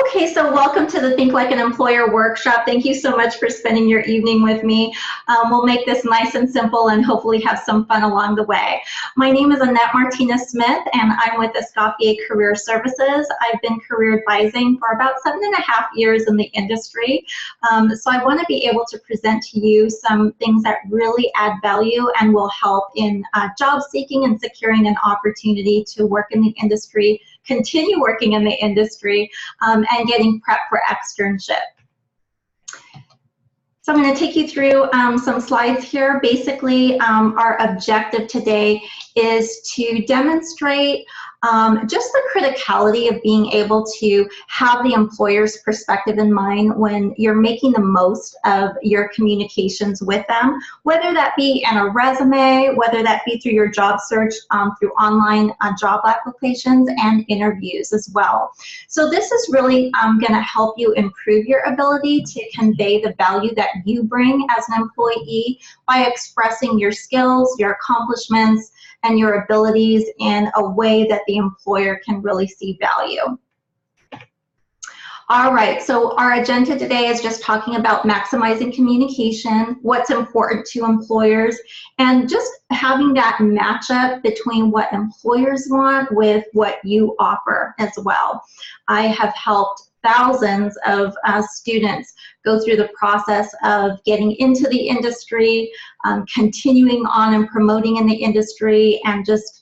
Okay, so welcome to the Think Like an Employer workshop. Thank you so much for spending your evening with me. We'll make this nice and simple and hopefully have some fun along the way. My name is Annette Martinez-Smith and I'm with Escoffier Career Services. I've been career advising for about 7.5 years in the industry. So I want to be able to present to you some things that really add value and will help in job seeking and securing an opportunity to work in the industry, continue working in the industry, and getting prepped for externship. So I'm going to take you through some slides here. Basically, our objective today is to demonstrate just the criticality of being able to have the employer's perspective in mind when you're making the most of your communications with them, whether that be in a resume, whether that be through your job search, through online job applications and interviews as well. So this is really going to help you improve your ability to convey the value that you bring as an employee by expressing your skills, your accomplishments, and your abilities in a way that the employer can really see value. All right, so our agenda today is just talking about maximizing communication, what's important to employers, and just having that matchup between what employers want with what you offer as well. I have helped thousands of students go through the process of getting into the industry, continuing on and promoting in the industry, and just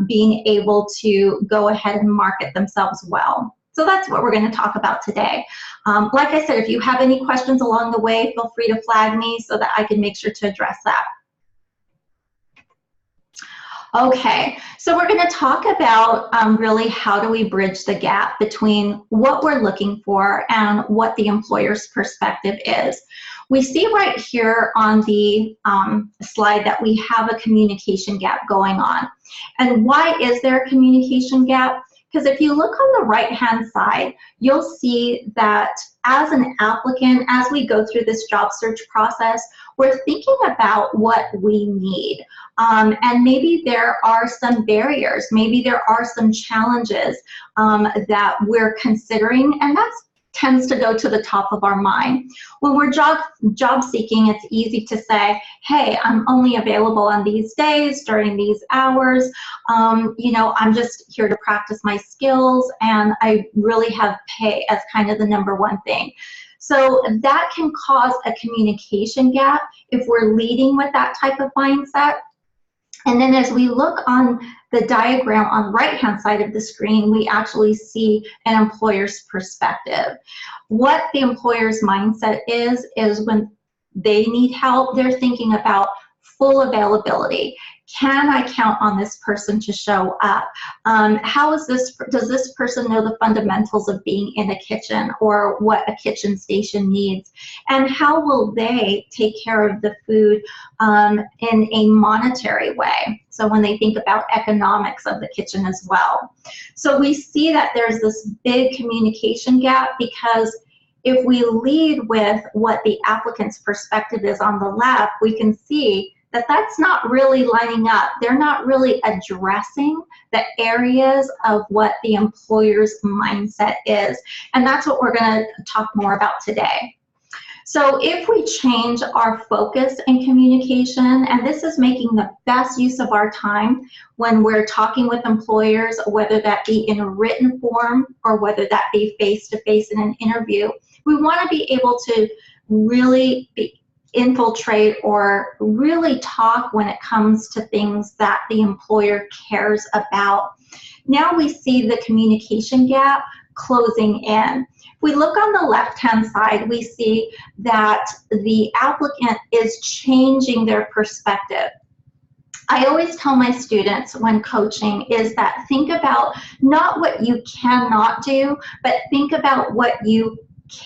being able to go ahead and market themselves well. So that's what we're going to talk about today. Like I said, if you have any questions along the way, feel free to flag me so that I can make sure to address that. Okay, so we're going to talk about really how do we bridge the gap between what we're looking for and what the employer's perspective is. We see right here on the slide that we have a communication gap going on. And why is there a communication gap? Because if you look on the right-hand side, you'll see that as an applicant, as we go through this job search process, we're thinking about what we need. And maybe there are some barriers, maybe there are some challenges that we're considering, and that tends to go to the top of our mind. When we're job seeking, it's easy to say, hey, I'm only available on these days, during these hours, you know, I'm just here to practice my skills, and I really have pay as kind of the #1 thing. So that can cause a communication gap if we're leading with that type of mindset. And then as we look on the diagram on the right-hand side of the screen, we actually see an employer's perspective. What the employer's mindset is when they need help, they're thinking about full availability. Can I count on this person to show up? Does this person know the fundamentals of being in a kitchen or what a kitchen station needs? And how will they take care of the food in a monetary way? So when they think about economics of the kitchen as well. So we see that there's this big communication gap because if we lead with what the applicant's perspective is on the left, we can see that that's not really lining up. They're not really addressing the areas of what the employer's mindset is. And that's what we're going to talk more about today. So if we change our focus in communication, and this is making the best use of our time when we're talking with employers, whether that be in a written form or whether that be face-to-face in an interview, we want to be able to really infiltrate or really talk when it comes to things that the employer cares about. Now we see the communication gap closing in. If we look on the left-hand side, we see that the applicant is changing their perspective. I always tell my students when coaching is that think about not what you cannot do, but think about what you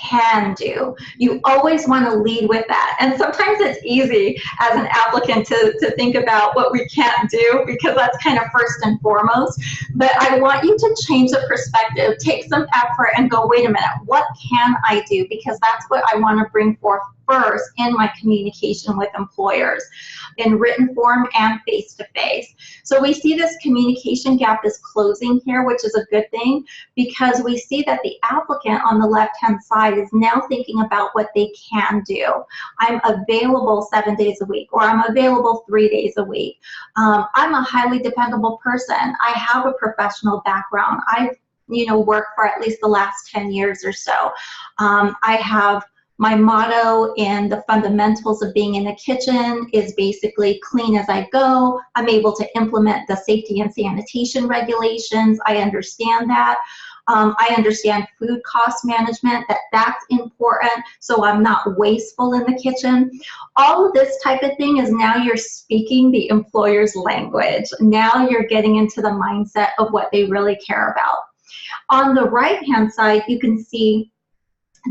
can do. You always want to lead with that. And sometimes it's easy as an applicant to think about what we can't do because that's kind of first and foremost. But I want you to change the perspective, take some effort and go, wait a minute, what can I do? Because that's what I want to bring forth first in my communication with employers, in written form and face-to-face. So we see this communication gap is closing here, which is a good thing, because we see that the applicant on the left-hand side is now thinking about what they can do. I'm available 7 days a week, or I'm available 3 days a week. I'm a highly dependable person. I have a professional background. I've worked for at least the last 10 years or so. I have my motto in the fundamentals of being in the kitchen is basically clean as I go. I'm able to implement the safety and sanitation regulations. I understand that. I understand food cost management, that's important, so I'm not wasteful in the kitchen. All of this type of thing is now you're speaking the employer's language. Now you're getting into the mindset of what they really care about. On the right-hand side, you can see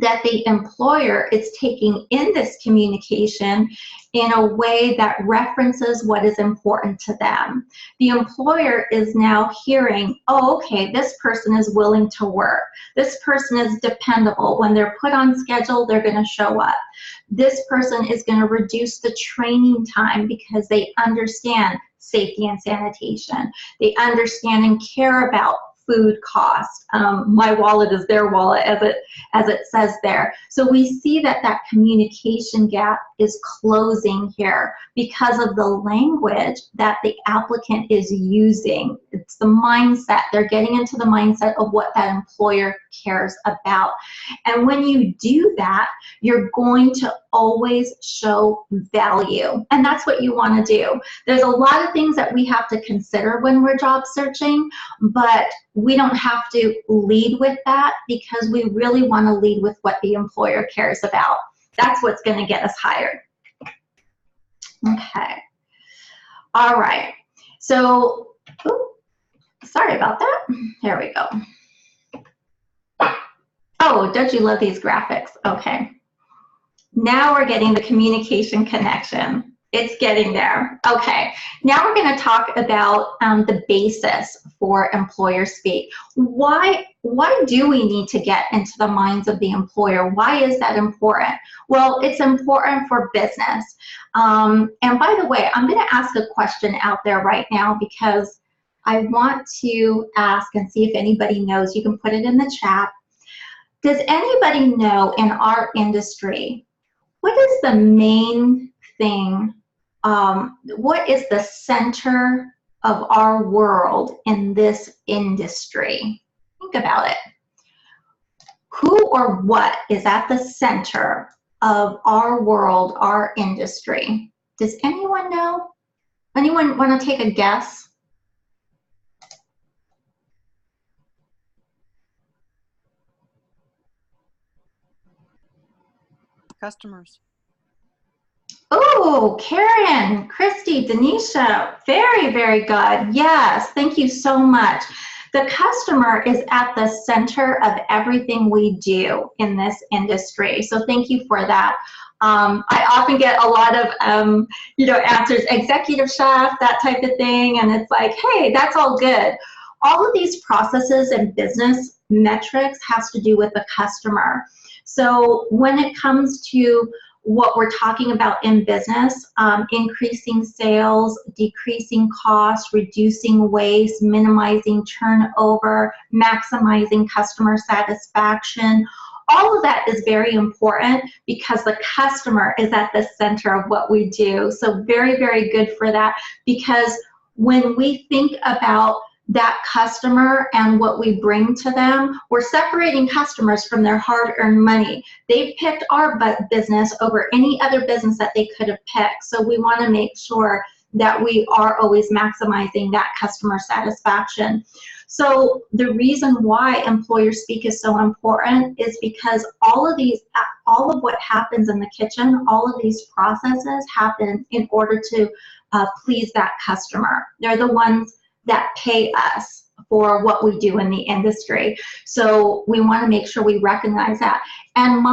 that the employer is taking in this communication in a way that references what is important to them. The employer is now hearing, oh, okay, this person is willing to work. This person is dependable. When they're put on schedule, they're going to show up. This person is going to reduce the training time because they understand safety and sanitation. They understand and care about food cost. My wallet is their wallet, as it says there. So we see that that communication gap is closing here because of the language that the applicant is using. It's the mindset. They're getting into the mindset of what that employer cares about. And when you do that, you're going to always show value. And that's what you want to do. There's a lot of things that we have to consider when we're job searching, but we don't have to lead with that because we really want to lead with what the employer cares about. That's what's going to get us hired. Okay. All right. So, sorry about that. Here we go. Oh, don't you love these graphics? Okay. Now we're getting the communication connection. It's getting there. Okay, now we're going to talk about the basis for employer speak. Why do we need to get into the minds of the employer? Why is that important? Well, it's important for business. And by the way, I'm going to ask a question out there right now because I want to ask and see if anybody knows. You can put it in the chat. Does anybody know in our industry, what is the main thing, what is the center of our world in this industry? Think about it. Who or what is at the center of our world, our industry? Does anyone know? Anyone want to take a guess? Customers. Oh, Karen, Christy, Denisha, very, very good. Yes, thank you so much. The customer is at the center of everything we do in this industry. So thank you for that. I often get a lot of, answers, executive chef, that type of thing. And it's like, hey, that's all good. All of these processes and business metrics has to do with the customer. So when it comes to what we're talking about in business, increasing sales, decreasing costs, reducing waste, minimizing turnover, maximizing customer satisfaction, all of that is very important because the customer is at the center of what we do. So very, very good for that, because when we think about that customer and what we bring to them, we're separating customers from their hard-earned money. They've picked our business over any other business that they could have picked. So we want to make sure that we are always maximizing that customer satisfaction. So the reason why employer speak is so important is because all of what happens in the kitchen, all of these processes happen in order to please that customer. They're the ones that pay us for what we do in the industry. So we want to make sure we recognize that. And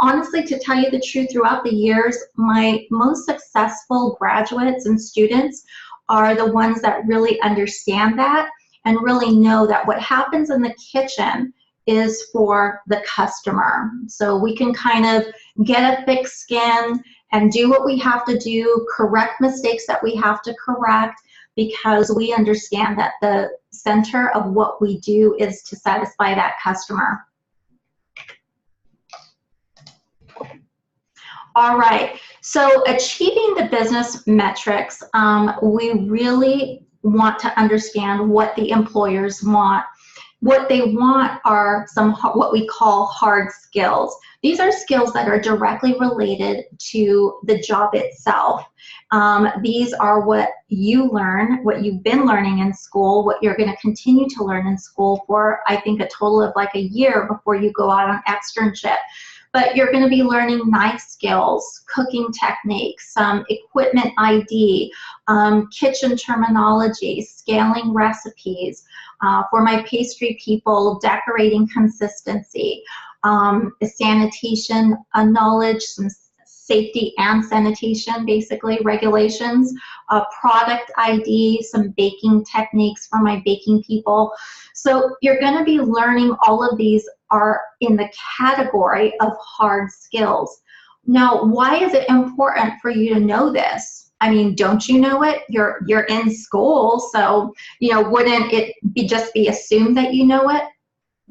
honestly, to tell you the truth, throughout the years, my most successful graduates and students are the ones that really understand that and really know that what happens in the kitchen is for the customer. So we can kind of get a thick skin and do what we have to do, correct mistakes that we have to correct, because we understand that the center of what we do is to satisfy that customer. All right, so achieving the business metrics, we really want to understand what the employers want. What they want are some what we call hard skills. These are skills that are directly related to the job itself. These are what you learn, what you've been learning in school, what you're going to continue to learn in school for, I think, a total of like a year before you go out on externship. But you're going to be learning knife skills, cooking techniques, equipment ID, kitchen terminology, scaling recipes. For my pastry people, decorating consistency, sanitation knowledge, some safety and sanitation, basically, regulations, product ID, some baking techniques for my baking people. So you're going to be learning all of these are in the category of hard skills. Now, why is it important for you to know this? I mean, don't you know it? You're in school, so, you know, wouldn't it just be assumed that you know it?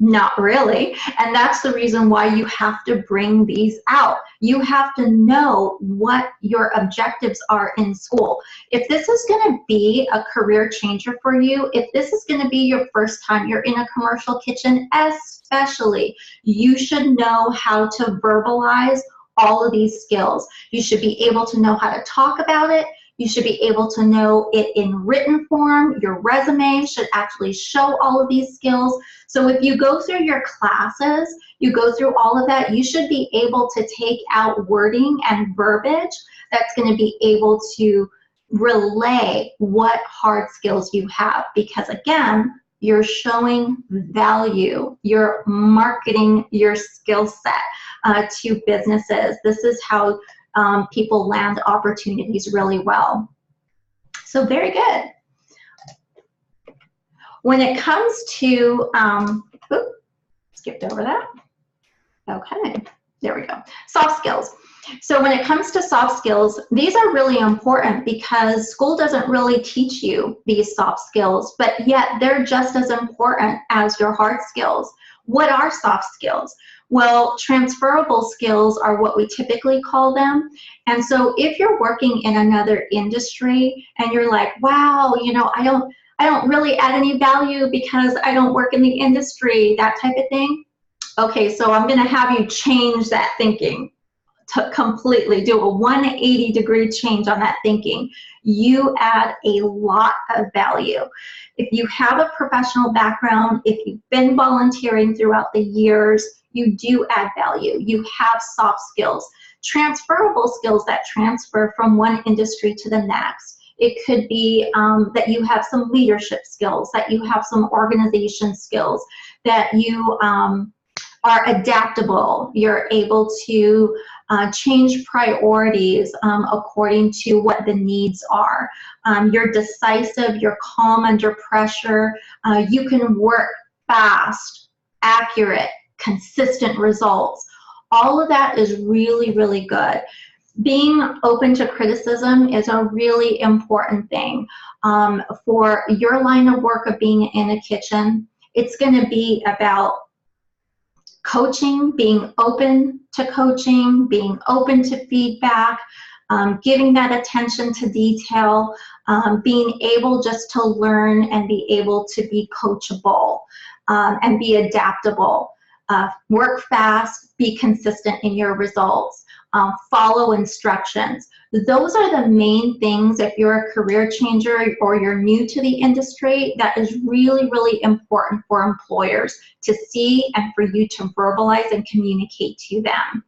Not really. And that's the reason why you have to bring these out. You have to know what your objectives are in school. If this is going to be a career changer for you, if this is going to be your first time you're in a commercial kitchen, especially, you should know how to verbalize all of these skills. You should be able to know how to talk about it. You should be able to know it in written form. Your resume should actually show all of these skills. So if you go through your classes, you go through all of that, you should be able to take out wording and verbiage that's going to be able to relay what hard skills you have. Because again, you're showing value. You're marketing your skill set to businesses. This is how people land opportunities really well. So very good. When it comes to, skipped over that. Okay, there we go. Soft skills. So when it comes to soft skills, these are really important because school doesn't really teach you these soft skills, but yet they're just as important as your hard skills. What are soft skills? Well, transferable skills are what we typically call them. And so if you're working in another industry and you're like, wow, you know, I don't really add any value because I don't work in the industry, that type of thing. Okay, so I'm going to have you change that thinking, to completely do a 180-degree change on that thinking. You add a lot of value. If you have a professional background, if you've been volunteering throughout the years, you do add value. You have soft skills, transferable skills that transfer from one industry to the next. It could be that you have some leadership skills, that you have some organization skills, that you are adaptable. You're able to change priorities according to what the needs are. You're decisive, you're calm under pressure. You can work fast, accurate, consistent results. All of that is really, really good. Being open to criticism is a really important thing. For your line of work of being in a kitchen, it's going to be about coaching, being open to coaching, being open to feedback, giving that attention to detail, being able just to learn and be able to be coachable and be adaptable. Work fast, be consistent in your results, follow instructions. Those are the main things if you're a career changer or you're new to the industry that is really, really important for employers to see and for you to verbalize and communicate to them.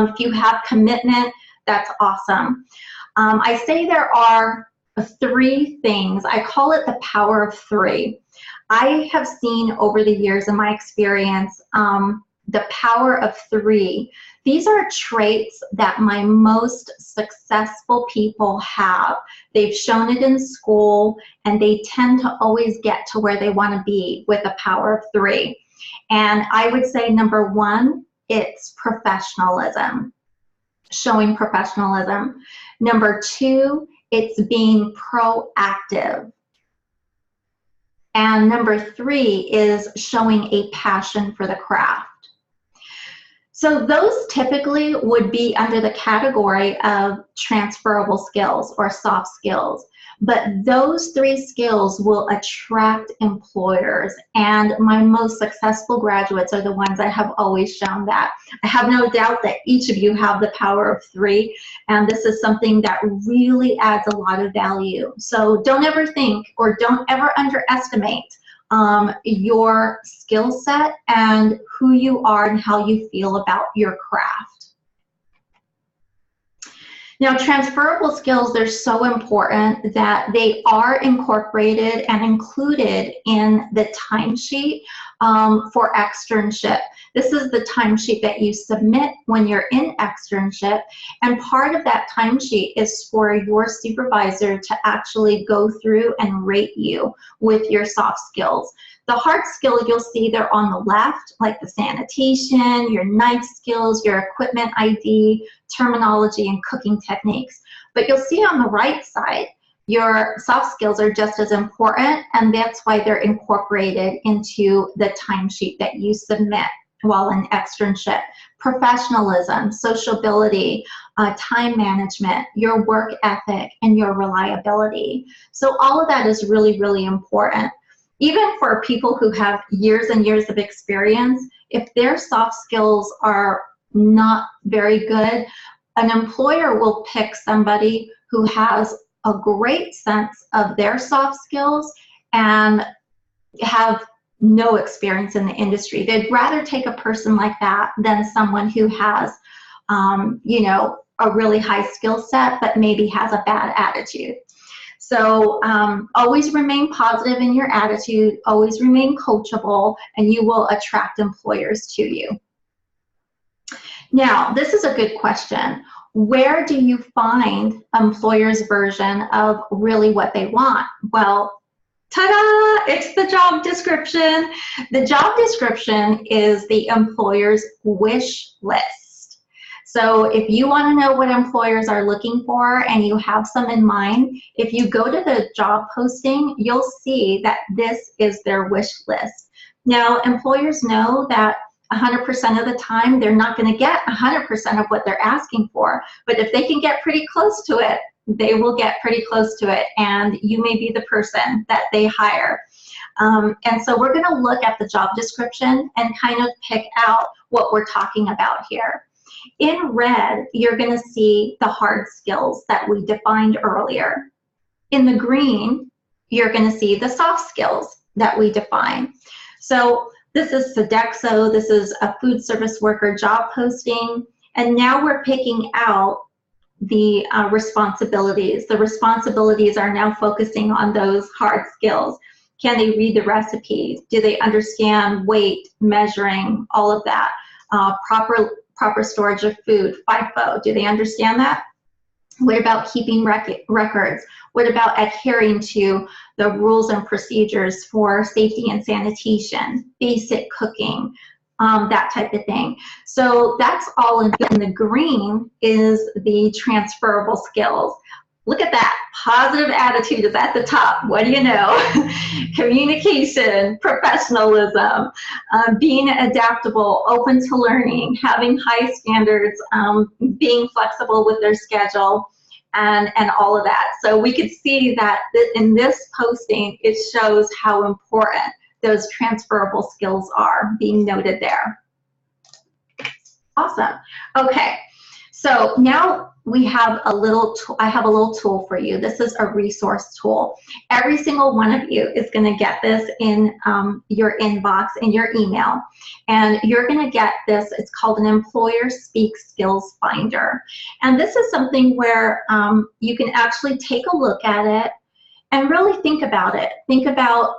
If you have commitment, that's awesome. I say there are 3 things. I call it the power of 3. I have seen over the years in my experience the power of 3. These are traits that my most successful people have. They've shown it in school, and they tend to always get to where they want to be with a power of 3. And I would say number one, it's professionalism, showing professionalism. Number two, it's being proactive. And number three is showing a passion for the craft. So those typically would be under the category of transferable skills or soft skills. But those three skills will attract employers, and my most successful graduates are the ones that have always shown that. I have no doubt that each of you have the power of three, and this is something that really adds a lot of value. So don't ever think or don't ever underestimate your skill set and who you are and how you feel about your craft. Now, transferable skills, they're so important that they are incorporated and included in the timesheet for externship. This is the timesheet that you submit when you're in externship, and part of that timesheet is for your supervisor to actually go through and rate you with your soft skills. The hard skills, you'll see they're on the left, like the sanitation, your knife skills, your equipment ID, terminology, and cooking techniques. But you'll see on the right side, your soft skills are just as important, and that's why they're incorporated into the timesheet that you submit while in externship. Professionalism, sociability, time management, your work ethic, and your reliability. So all of that is really, really important. Even for people who have years and years of experience, if their soft skills are not very good, an employer will pick somebody who has a great sense of their soft skills and have no experience in the industry. They'd rather take a person like that than someone who has, you know, a really high skill set but maybe has a bad attitude. So always remain positive in your attitude, always remain coachable, and you will attract employers to you. Now, this is a good question. Where do you find employers' version of really what they want? Well, ta-da! It's the job description. The job description is the employer's wish list. So if you want to know what employers are looking for and you have some in mind, if you go to the job posting, you'll see that this is their wish list. Now, employers know that 100% of the time they're not going to get 100% of what they're asking for, but if they can get pretty close to it, they will get pretty close to it, and you may be the person that they hire. And so we're going to look at the job description and kind of pick out what we're talking about here. In red, you're going to see the hard skills that we defined earlier. In the green, you're going to see the soft skills that we defined. So this is Sodexo, this is a food service worker job posting, and now we're picking out the responsibilities. The responsibilities are now focusing on those hard skills. Can they read the recipes? Do they understand weight, measuring, all of that? Proper storage of food, FIFO, do they understand that? What about keeping records? What about adhering to the rules and procedures for safety and sanitation, basic cooking, that type of thing? So that's all in the green is the transferable skills. Look at that, positive attitude is at the top. What do you know? Communication, professionalism, being adaptable, open to learning, having high standards, being flexible with their schedule, and all of that. So we could see that in this posting, it shows how important those transferable skills are being noted there. Awesome. Okay, so now we have a little I have a little tool for you. This is a resource tool. Every single one of you is going to get this in your inbox, in your email, and you're going to get this. It's called an Employer Speak Skills Finder, and this is something where you can actually take a look at it and really think about it. Think about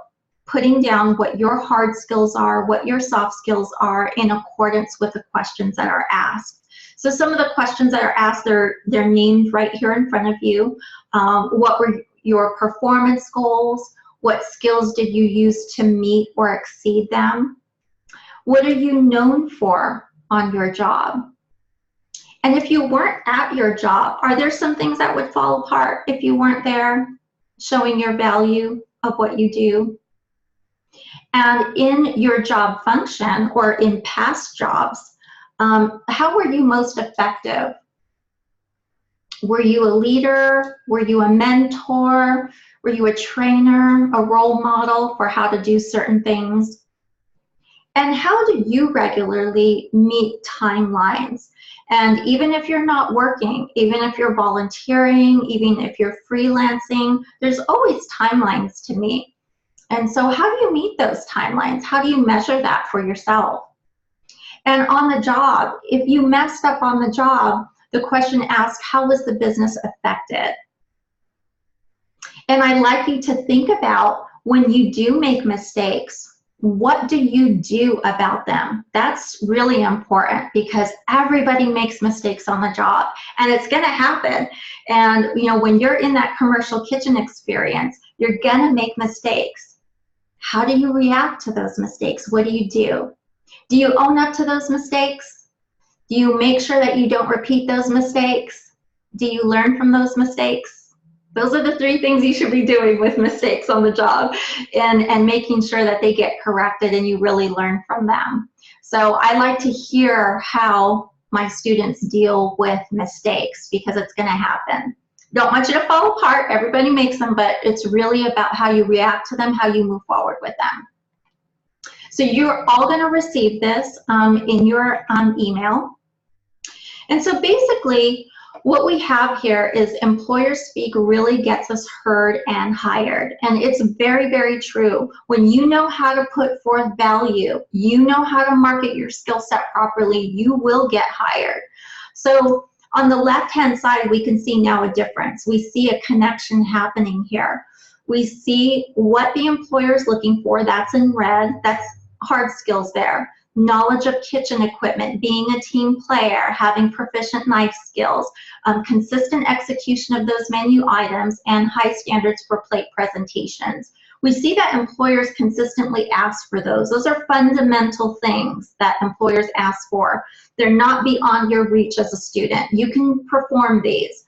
putting down what your hard skills are, what your soft skills are, in accordance with the questions that are asked. So some of the questions that are asked, they're named right here in front of you. What were your performance goals? What skills did you use to meet or exceed them? What are you known for on your job? And if you weren't at your job, are there some things that would fall apart if you weren't there, showing your value of what you do? And in your job function or in past jobs, how were you most effective? Were you a leader? Were you a mentor? Were you a trainer, a role model for how to do certain things? And how do you regularly meet timelines? And even if you're not working, even if you're volunteering, even if you're freelancing, there's always timelines to meet. And so how do you meet those timelines? How do you measure that for yourself? And on the job, if you messed up on the job, the question asks, how was the business affected? And I'd like you to think about when you do make mistakes, what do you do about them? That's really important because everybody makes mistakes on the job and it's gonna happen. And you know, when you're in that commercial kitchen experience, you're gonna make mistakes. How do you react to those mistakes? What do you do? Do you own up to those mistakes? Do you make sure that you don't repeat those mistakes? Do you learn from those mistakes? Those are the 3 things you should be doing with mistakes on the job and making sure that they get corrected and you really learn from them. So I like to hear how my students deal with mistakes because it's going to happen. Don't want you to fall apart. Everybody makes them, but it's really about how you react to them, how you move forward with them. So you're all going to receive this in your email. And so basically, what we have here is employer speak really gets us heard and hired. And it's very, very true. When you know how to put forth value, you know how to market your skill set properly, you will get hired. So on the left-hand side, we can see now a difference. We see a connection happening here. We see what the employer is looking for. That's in red. That's hard skills there. Knowledge of kitchen equipment, being a team player, having proficient knife skills, consistent execution of those menu items, and high standards for plate presentations. We see that employers consistently ask for those. Those are fundamental things that employers ask for. They're not beyond your reach as a student. You can perform these.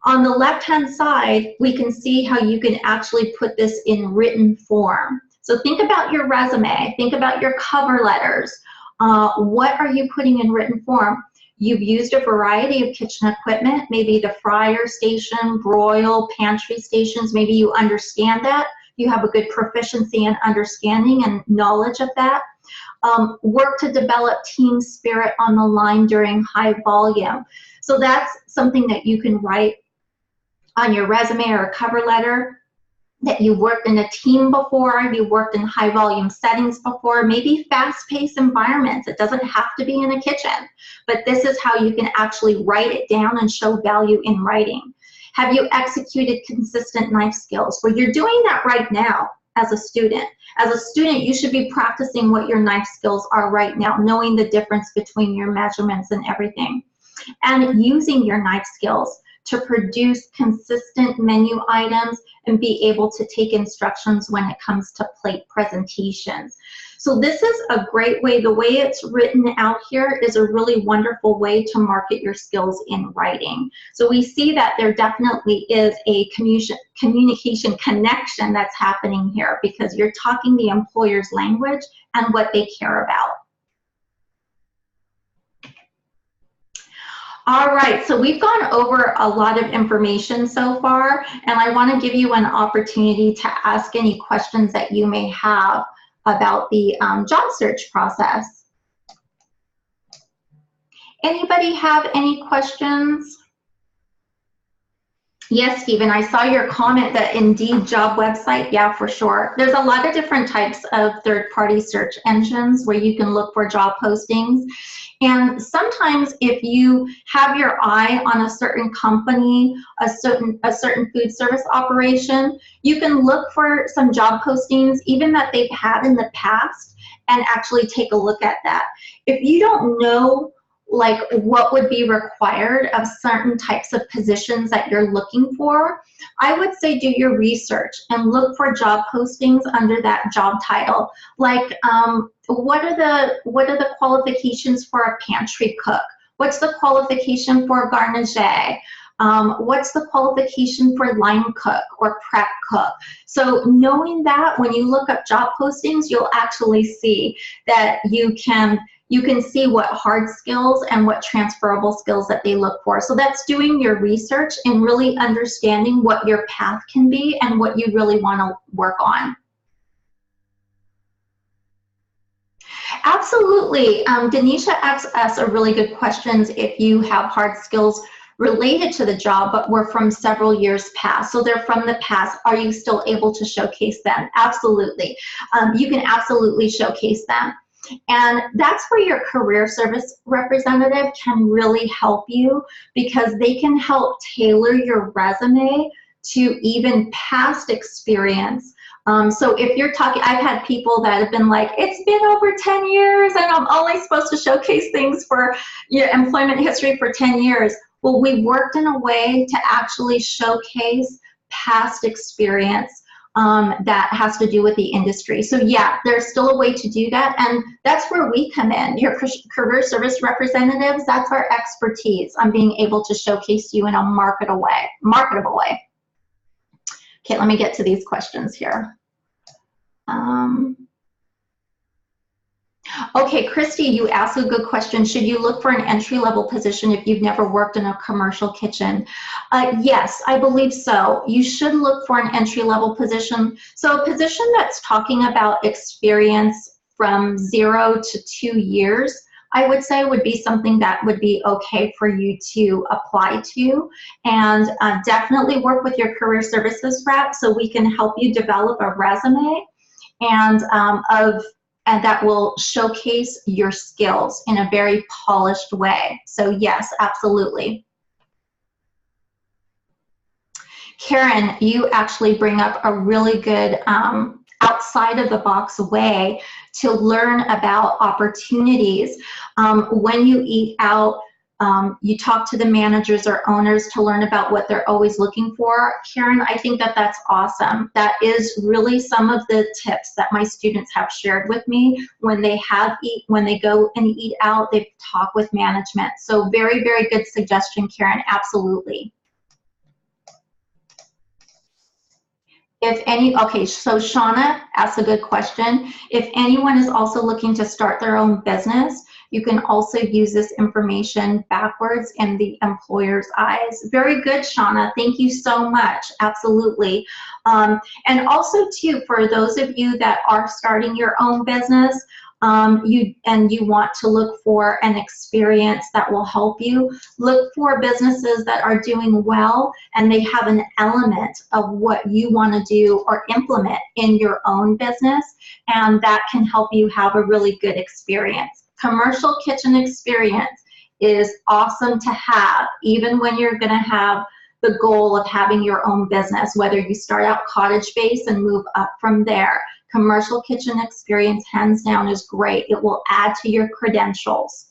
On the left-hand side, we can see how you can actually put this in written form. So think about your resume, think about your cover letters. What are you putting in written form? You've used a variety of kitchen equipment, maybe the fryer station, broil, pantry stations, maybe you understand that. You have a good proficiency in understanding and knowledge of that. Work to develop team spirit on the line during high volume. So that's something that you can write on your resume or cover letter. That you've worked in a team before, you've worked in high volume settings before, maybe fast-paced environments. It doesn't have to be in a kitchen, but this is how you can actually write it down and show value in writing. Have you executed consistent knife skills? Well, you're doing that right now as a student. As a student, you should be practicing what your knife skills are right now, knowing the difference between your measurements and everything, and using your knife skills to produce consistent menu items and be able to take instructions when it comes to plate presentations. So this is a great way. The way it's written out here is a really wonderful way to market your skills in writing. So we see that there definitely is a communication connection that's happening here because you're talking the employer's language and what they care about. All right, so we've gone over a lot of information so far, and I want to give you an opportunity to ask any questions that you may have about the job search process. Anybody have any questions? Yes, Stephen, I saw your comment that Indeed job website. Yeah, for sure. There's a lot of different types of third-party search engines where you can look for job postings. And sometimes if you have your eye on a certain company, a certain food service operation, you can look for some job postings, even that they've had in the past, and actually take a look at that. If you don't know like what would be required of certain types of positions that you're looking for, I would say do your research and look for job postings under that job title. Like what are the qualifications for a pantry cook? What's the qualification for a garnager? What's the qualification for line cook or prep cook? So knowing that, when you look up job postings, you'll actually see that you can see what hard skills and what transferable skills that they look for. So that's doing your research and really understanding what your path can be and what you really want to work on. Absolutely. Denisha asks us a really good question. If you have hard skills related to the job, but were from several years past. So they're from the past. Are you still able to showcase them? Absolutely. You can absolutely showcase them. And that's where your career service representative can really help you, because they can help tailor your resume to even past experience. So if you're talking, I've had people that have been like, it's been over 10 years and I'm only supposed to showcase things for your employment history for 10 years. Well, we worked in a way to actually showcase past experience that has to do with the industry. So yeah, there's still a way to do that, and that's where we come in. Your career service representatives, that's our expertise on being able to showcase you in a marketable way. Okay, let me get to these questions here. Okay, Christy, you asked a good question. Should you look for an entry-level position if you've never worked in a commercial kitchen? Yes, I believe so. You should look for an entry-level position. So a position that's talking about experience from 0 to 2 years, I would say would be something that would be okay for you to apply to. And definitely work with your career services rep so we can help you develop a resume and that will showcase your skills in a very polished way. So yes, absolutely. Karen, you actually bring up a really good outside of the box way to learn about opportunities. When you eat out, you talk to the managers or owners to learn about what they're always looking for. Karen, I think that that's awesome. That is really some of the tips that my students have shared with me when they go and eat out, they talk with management. So very, very good suggestion, Karen, absolutely. Okay, so Shauna asked a good question. If anyone is also looking to start their own business, you can also use this information backwards in the employer's eyes. Very good, Shauna. Thank you so much. Absolutely. And also, too, for those of you that are starting your own business, you want to look for an experience that will help you, look for businesses that are doing well and they have an element of what you want to do or implement in your own business, and that can help you have a really good experience. Commercial kitchen experience is awesome to have, even when you're going to have the goal of having your own business, whether you start out cottage-based and move up from there. Commercial kitchen experience, hands down, is great. It will add to your credentials.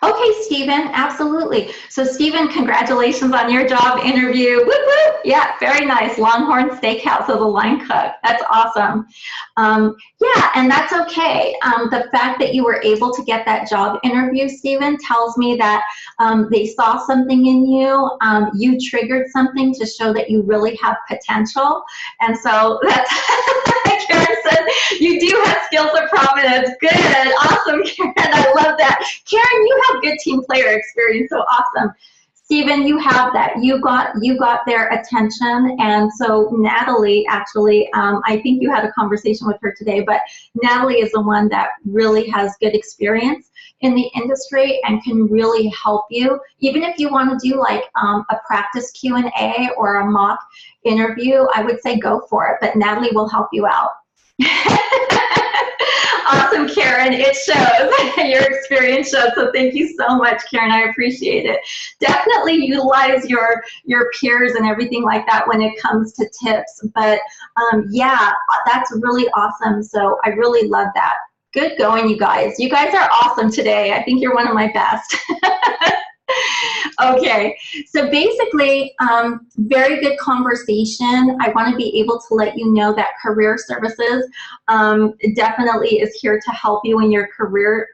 Okay, Stephen, absolutely. So Stephen, congratulations on your job interview. Whoop, whoop. Yeah, very nice. Longhorn Steakhouse as a line cook. That's awesome. Yeah, and that's okay. The fact that you were able to get that job interview, Stephen, tells me that they saw something in you. You triggered something to show that you really have potential. And so that's, Karen said, you do have skills of prominence. Good, awesome, Karen, I love that. Karen, you have good team player experience, so awesome. Stephen, you have that. You got their attention, and so Natalie, actually, I think you had a conversation with her today, but Natalie is the one that really has good experience in the industry and can really help you. Even if you want to do like a practice Q&A or a mock interview, I would say go for it, but Natalie will help you out. Awesome, Karen. It shows. Your experience shows. So thank you so much, Karen. I appreciate it. Definitely utilize your peers and everything like that when it comes to tips. But yeah, that's really awesome. So I really love that. Good going, you guys. You guys are awesome today. I think you're one of my best. Okay, so basically, very good conversation. I want to be able to let you know that Career Services definitely is here to help you in your career,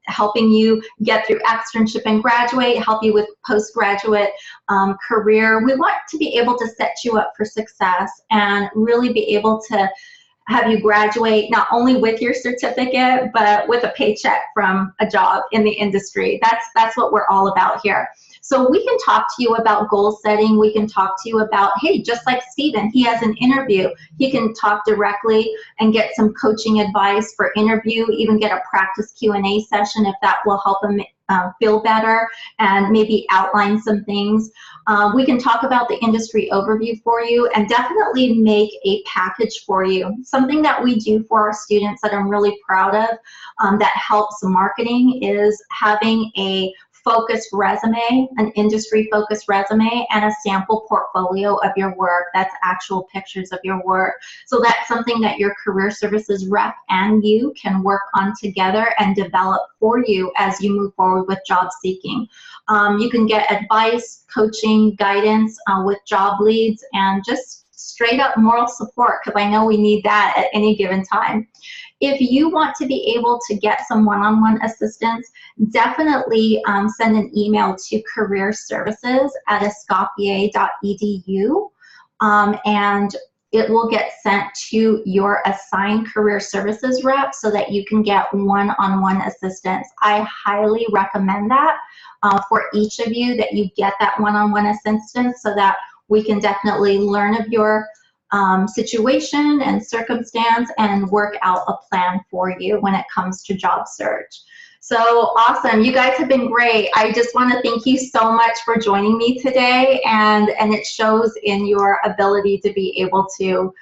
helping you get through externship and graduate, help you with postgraduate career. We want to be able to set you up for success and really be able to have you graduate not only with your certificate, but with a paycheck from a job in the industry. That's what we're all about here. So we can talk to you about goal setting. We can talk to you about, hey, just like Steven, he has an interview. He can talk directly and get some coaching advice for interview, even get a practice Q&A session if that will help him feel better and maybe outline some things. We can talk about the industry overview for you and definitely make a package for you. Something that we do for our students that I'm really proud of that helps marketing is having a focused resume, an industry-focused resume, and a sample portfolio of your work. That's actual pictures of your work. So that's something that your Career Services rep and you can work on together and develop for you as you move forward with job seeking. You can get advice, coaching, guidance with job leads, and just straight up moral support, because I know we need that at any given time. If you want to be able to get some one-on-one assistance, definitely send an email to careerservices@escoffier.edu, and it will get sent to your assigned Career Services rep so that you can get one-on-one assistance. I highly recommend that for each of you, that you get that one-on-one assistance so that we can definitely learn of your situation and circumstance and work out a plan for you when it comes to job search. So awesome, you guys have been great. I just want to thank you so much for joining me today, and it shows in your ability to be able to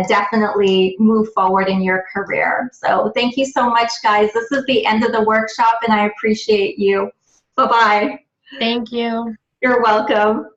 definitely move forward in your career. So thank you so much, guys. This is the end of the workshop, and I appreciate you. Bye-bye. Thank you. You're welcome.